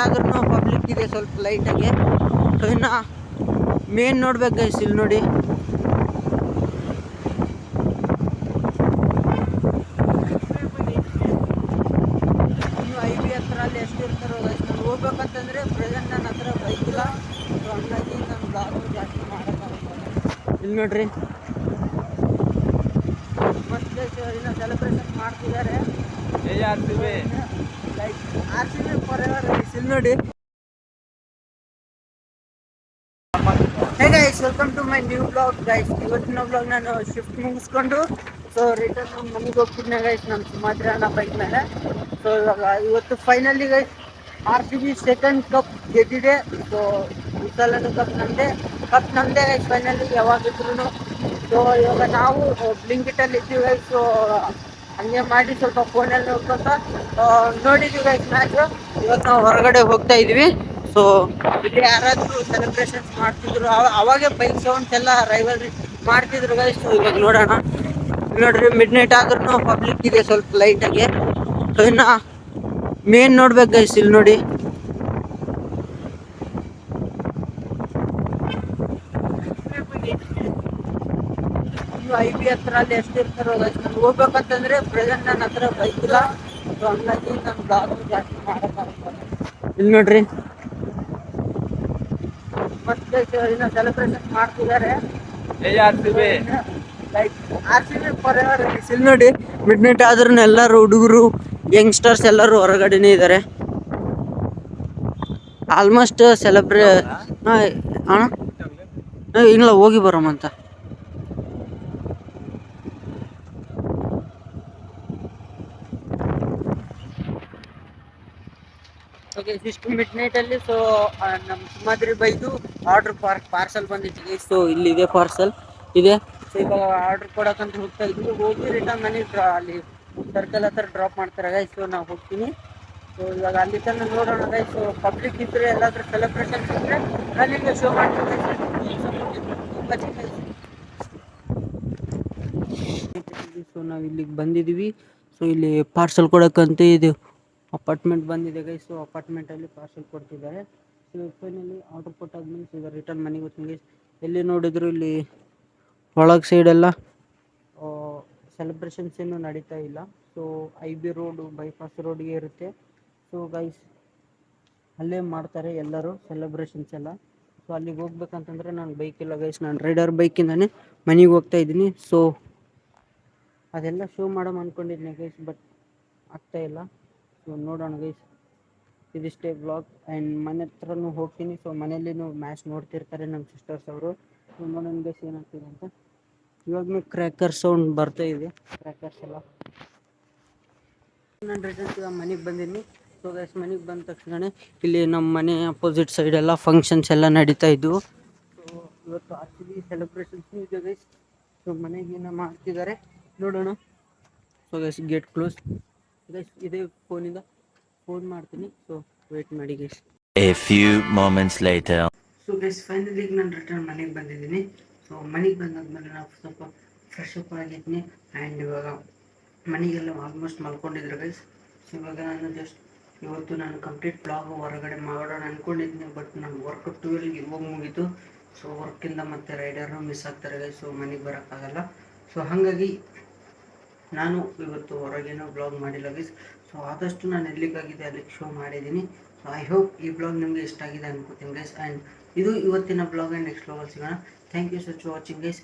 ಆದ್ರೂ ಪಬ್ಲಿಕ್ ಇದೆ ಸ್ವಲ್ಪ ಲೈಟಾಗಿ. ಸೊ ಇನ್ನು ಮೇನ್ ನೋಡ್ಬೇಕು ಗೈಸ್, ಇಲ್ಲಿ ನೋಡಿ. ಇನ್ನು IB ಹತ್ರ ಅಲ್ಲಿ ಎಷ್ಟು ಇರ್ತಾರೋ ಗೈಸ್, ನಾನು ಹೋಗ್ಬೇಕಂತಂದ್ರೆ ಪ್ರೆಸೆಂಟ್ ನನ್ನ ಹತ್ರ ಬೈಕ್ ಇಲ್ಲ. ಸೊ ಹಂಗಾಗಿ ನಾನು ಬ್ಲಾಗು ಜಾಸ್ತಿ ಮಾಡೋಕ್ಕಾಗಲ್ಲ. ಇಲ್ಲಿ ನೋಡ್ರಿ ಮತ್ತೆ ಇನ್ನು ಸೆಲೆಬ್ರೇಷನ್ ಮಾಡ್ತಿದ್ದಾರೆ ಲೈಕ್ RCB ಫಾರೆವರ್ ಗೈಸ್. ಇಲ್ಲಿ ನೋಡಿ. Hey guys, welcome to my new blog guys. ಇವತ್ತಿನ ಬ್ಲಾಗ್ ನಾನು ಶಿಫ್ಟ್ ಮುಗಿಸ್ಕೊಂಡು ಸೊ ರಿಟರ್ನ್ ಮನೆಗೆ ಹೋಗ್ತಿದ್ದೆ ಗೈಸ್, ನಮ್ಮ ಸುಮಾತ್ರಾನ ಬೈಕ್ ಮೇಲೆ. ಸೊ ಇವಾಗ ಇವತ್ತು finally guys RCB second cup ಗೆದ್ದಿದೆ. ಸೊ ಈ ಸಲನೂ ಕಪ್ ನಮ್ಮದೇ ಗೈಸ್ ಫೈನಲಿ ಯಾವಾಗಿದ್ರು. ಸೊ ಇವಾಗ ನಾವು ಬ್ಲಿಂಕಿಟಲ್ಲಿ ಇದ್ದೀವಿ ಗೈಸ್. ಸೊ ಹಂಗೆ ಮಾಡಿ ಸ್ವಲ್ಪ ಫೋನಲ್ಲಿ ನೋಡ್ಕೊತ ನೋಡಿದ್ದೀವಿ ಗೈಸ್ ಮ್ಯಾಚು. ಇವತ್ತು ನಾವು ಹೊರಗಡೆ ಹೋಗ್ತಾ ಇದ್ವಿ. ಸೊ ಇಲ್ಲಿ ಯಾರಾದರೂ ಸೆಲೆಬ್ರೇಷನ್ಸ್ ಮಾಡ್ತಿದ್ರು, ಅವಾಗೆ ಬೈಕ್ ಸೌಂಡ್ಸ್ ಎಲ್ಲ ರೈವಲ್ರಿ ಮಾಡ್ತಿದ್ರು ಗೈಸ್. ಇವಾಗ ನೋಡೋಣ. ನೋಡ್ರಿ ಮಿಡ್ ನೈಟ್ ಆದ್ರೂ ಪಬ್ಲಿಕ್ ಇದೆ ಸ್ವಲ್ಪ ಲೈಟಾಗಿ. ಸೊ ಇನ್ನು ಮೇನ್ ನೋಡ್ಬೇಕು ಗೈಸ್, ಇಲ್ಲಿ ನೋಡಿ. ಇನ್ನು IB ಹತ್ರ ಅಲ್ಲಿ ಎಷ್ಟು ಇರ್ತಾರೋ ಗೈಸ್, ನಾನು ಹೋಗ್ಬೇಕಂತಂದ್ರೆ ಪ್ರೆಸೆಂಟ್ ನನ್ನ ಹತ್ರ ಬೈಕ್ ಇಲ್ಲ. ಸೊ ಹಂಗಾಗಿ ನಾನು ಬ್ಲಾಗು ಜಾಸ್ತಿ ಮಾಡೋಕ್ಕಾಗಲ್ಲ. ಇಲ್ಲಿ ನೋಡ್ರಿ ಮತ್ತೆ ಇನ್ನು ಸೆಲೆಬ್ರೇಷನ್ ಮಾಡ್ತಿದ್ದಾರೆ ಲೈಕ್ RCB ಫಾರೆವರ್ ಗೈಸ್. ಇಲ್ಲಿ ನೋಡಿ ಮಿಡ್ ನೈಟ್ ಆದ್ರೂ ಎಲ್ಲರೂ ಹುಡುಗರು ಯಂಗ್ಸ್ಟರ್ಸ್ ಎಲ್ಲರೂ ಹೊರಗಡೆನೇ ಇದ್ದಾರೆ. ಆಲ್ಮೋಸ್ಟ್ ಇಲ್ಲ ಹೋಗಿ ಬರೋಮಂತ. ಓಕೆ, ಇಷ್ಟು ಮಿಡ್ ನೈಟಲ್ಲಿ ಸೊ ನಮ್ಮ ಸುಮಾದ್ರಿ ಬೈದು ಪಾರ್ಸಲ್ ಬಂದಿತ್ತು. ಸೊ ಇಲ್ಲಿದೆ ಪಾರ್ಸಲ್ ಇದೆ. ಸೊ ಇವಾಗ ಆರ್ಡ್ರ್ ಕೊಡೋಕ್ಕಂತ ಹೋಗ್ತಾ ಇದ್ವಿ. ಹೋಗಿ ರಿಟರ್ನ್ ಮನೆಗೆ ಅಲ್ಲಿ ಸರ್ಕಲ್ ಹತ್ರ ಡ್ರಾಪ್ ಮಾಡ್ತಾರೆ ಗೈಸ್. ಸೊ ನಾವು ಹೋಗ್ತೀನಿ. ಸೊ ಇವಾಗ ಅಲ್ಲಿ ತನಕ ನೋಡೋಣ ಗೈಸ್. ಸೊ ಪಬ್ಲಿಕ್ ಇದ್ದರೆ ಎಲ್ಲಾದರೂ ಸೆಲೆಬ್ರೇಷನ್ಸ್ ಇದ್ದರೆ ಅಲ್ಲಿಗೆ ಶೋ ಮಾಡ್ತೀವಿ. ಸೊ ನಾವು ಇಲ್ಲಿಗೆ ಬಂದಿದ್ದೀವಿ. ಸೊ ಇಲ್ಲಿ ಪಾರ್ಸಲ್ ಕೊಡೋಕ್ಕಂತ ಇದು ಅಪಾರ್ಟ್ಮೆಂಟ್ ಬಂದಿದೆ ಗೈಸ್. ಸೊ ಅಪಾರ್ಟ್ಮೆಂಟಲ್ಲಿ ಪಾರ್ಸಲ್ ಕೊಡ್ತಿದ್ದಾರೆ. ಸೊ ಫೈನಲಿ ಆರ್ಡ್ರ್ ಕೊಟ್ಟಾದ್ಮೇಲೆ ಈಗ ರಿಟರ್ನ್ ಮನೆಗೆ ಹೋಗ್ತೀನಿ ಗೈಸ್. ಎಲ್ಲಿ ನೋಡಿದ್ರು ಇಲ್ಲಿ ಒಳಗೆ ಸೈಡೆಲ್ಲ ಸೆಲೆಬ್ರೇಷನ್ಸ್ ಏನೂ ನಡೀತಾ ಇಲ್ಲ. ಸೊ IB ರೋಡು ಬೈಪಾಸ್ ರೋಡ್ಗೆ ಇರುತ್ತೆ. ಸೊ ಗೈಸ್ ಅಲ್ಲೇ ಮಾಡ್ತಾರೆ ಎಲ್ಲರೂ ಸೆಲೆಬ್ರೇಷನ್ಸ್ ಎಲ್ಲ. ಸೊ ಅಲ್ಲಿಗೆ ಹೋಗ್ಬೇಕಂತಂದರೆ ನಾನು ಬೈಕ್ ಇಲ್ಲ ಗೈಸ್, ನಾನು ರೈಡರ್ ಬೈಕಿಂದನೇ ಮನೆಗೆ ಹೋಗ್ತಾ ಇದ್ದೀನಿ. ಸೊ ಅದೆಲ್ಲ ಶೋ ಮಾಡೋಣ ಅಂದ್ಕೊಂಡಿದ್ದೀನಿ ಗೈಸ್, ಬಟ್ ಆಗ್ತಾ ಇಲ್ಲ. ಸೊ ನೋಡೋಣ ಗೈಸ್, ಇದಿಷ್ಟೇ ಬ್ಲಾಗ್. ಆ್ಯಂಡ್ ಮನೆ ಹತ್ರನೂ ಹೋಗ್ತೀನಿ. ಸೊ ಮನೆಯಲ್ಲಿನೂ ಮ್ಯಾಚ್ ನೋಡ್ತಿರ್ತಾರೆ ನಮ್ಮ ಸಿಸ್ಟರ್ಸ್ ಅವರು. ಸೊ ನೋಡೋಣ ಗೈಸ್ ಏನಾಗ್ತಿದೆ ಅಂತ. ಇವಾಗಲೂ ಕ್ರ್ಯಾಕರ್ ಸೌಂಡ್ ಬರ್ತಾ ಇದೆ, ಕ್ರ್ಯಾಕರ್ಸ್ ಎಲ್ಲ. ನಾನು ರಿಟರ್ನ್ ಇವಾಗ ಮನೆಗೆ ಬಂದೀನಿ. ಸೊ ಗೈಸ್ ಮನೆಗೆ ಬಂದ ತಕ್ಷಣ ಇಲ್ಲಿ ನಮ್ಮ ಮನೆ ಅಪೋಸಿಟ್ ಸೈಡೆಲ್ಲ ಫಂಕ್ಷನ್ಸ್ ಎಲ್ಲ ನಡೀತಾ ಇದ್ವು. ಸೊ ಇವತ್ತು RCB ಸೆಲೆಬ್ರೇಷನ್ಸ್ ಇದೆ ಗೈಸ್. ಸೊ ಮನೆಗೇನೋ ಮಾಡ್ತಿದ್ದಾರೆ, ನೋಡೋಣ. So guys gate close guys. ಇದೇ ಫೋನಿಂದ ಫೋನ್ ಮಾಡ್ತೀನಿ. ಸೊ ವೇಟ್ ಮಾಡಿ guys. A few moments later. So guys finally ನಾನು ರಿಟರ್ನ್ ಮನೆಗೆ ಬಂದಿದ್ದೀನಿ. ಸೊ ಮನೆಗೆ ಬಂದಾದ್ಮೇಲೆ ನಾವು ಸ್ವಲ್ಪ ಫ್ರೆಶ್ ಅಪ್ ಆಗಿದ್ದೀನಿ. ಆ್ಯಂಡ್ ಇವಾಗ ಮನೆಗೆಲ್ಲ ಆಲ್ಮೋಸ್ಟ್ ಮಲ್ಕೊಂಡಿದ್ರು ಗೈಸ್. ಸೊ ಇವಾಗ ಇವತ್ತು ನಾನು ಕಂಪ್ಲೀಟ್ ಬ್ಲಾಗ್ ಹೊರಗಡೆ ಮಾಡೋಣ ಅಂದ್ಕೊಂಡಿದ್ದೀನಿ. ಬಟ್ ನನ್ನ ವರ್ಕ್ 12ಗೆ ಇವಾಗ ಮುಗೀತು. ಸೊ ವರ್ಕಿಂದ ಮತ್ತು ರೈಡರ್ನು ಮಿಸ್ ಆಗ್ತಾರೆ ಗೈಸ್. ಸೊ ಮನೆಗೆ ಬರೋಕ್ಕಾಗಲ್ಲ. ಸೊ ಹಾಗಾಗಿ ನಾನು ಇವತ್ತು ಹೊರಗೇನೋ ಬ್ಲಾಗ್ ಮಾಡಿಲ್ಲ ಗೈಸ್. ಸೊ ಆದಷ್ಟು ನಾನು ಎಲ್ಲಿಗಾಗಿದೆ ಅಲ್ಲಿಗೆ ಶೋ ಮಾಡಿದ್ದೀನಿ. ಸೊ ಐ ಹೋಪ್ ಈ ಬ್ಲಾಗ್ ನಿಮಗೆ ಇಷ್ಟ ಆಗಿದೆ ಅನ್ಕೋತೀನಿ ಗೈಸ್. ಆ್ಯಂಡ್ ಇದು ಇವತ್ತಿನ ಬ್ಲಾಗ್. ಆ್ಯಂಡ್ ನೆಕ್ಸ್ಟ್ ಬ್ಲಾಗಲ್ಲಿ ಸಿಗೋಣ. Thank you so much watching guys.